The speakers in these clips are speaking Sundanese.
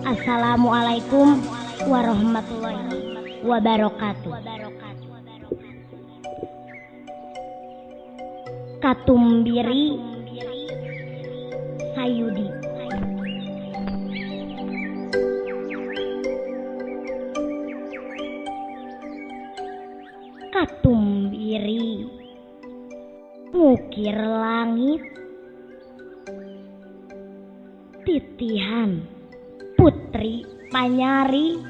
Assalamualaikum warahmatullahi wabarakatuh. Katumbiri Sayudi. Katumbiri ngukir langit, titihan putri panyari,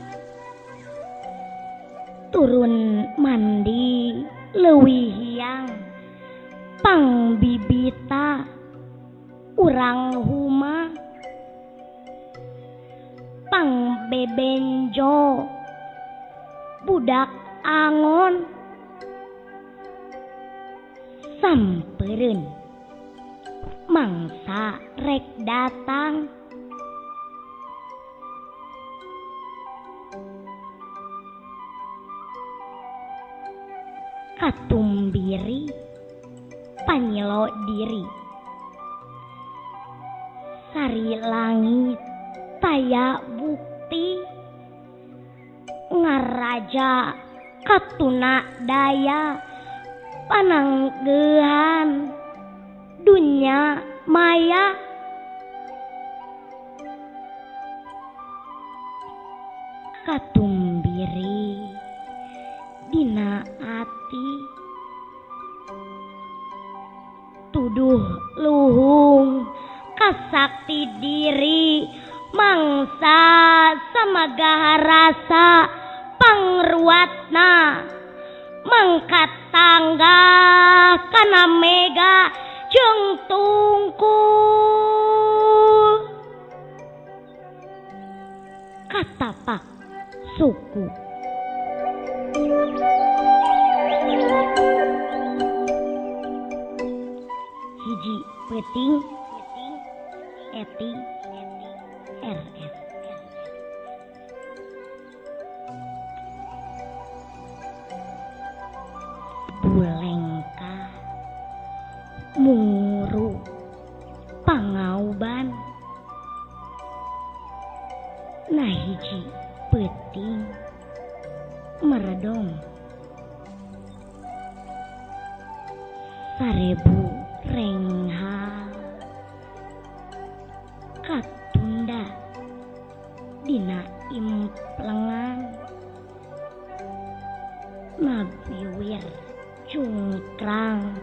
turun mandi leuwih hiang, pang bibita urang huma, pang bebenjo budak angon, sampereun mangsa rek datang. Katumbiri panyelo diri, sari langit taya bukti, ngaraja katuna daya, pananggehan dunya maya. Katumbiri dina ati, tuduh luhung kasakti diri, mangsa samagaha rasa pangruatna, mangkat tangga kana mega jeung tungkul, katapak suku. Hiji peuting Eti RS. Bulengka munguru pangauban, nah hiji peuting meredong, sarebu renghal katunda dina implengan, mabiwir cungkrang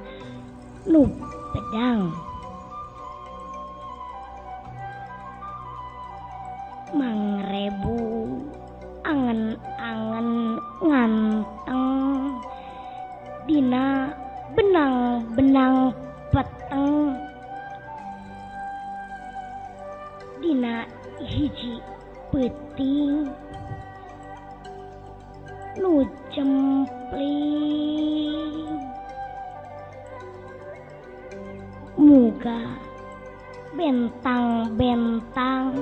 nu pedang, mangrebu angen-angen nganteng dina benang-benang peteng, dina hiji peuting nu cempling, muga bentang-bentang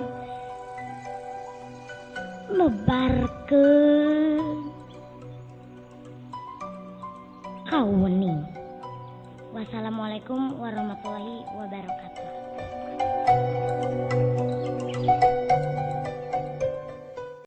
lebarkeun kauning. Wassalamualaikum warahmatullahi wabarakatuh.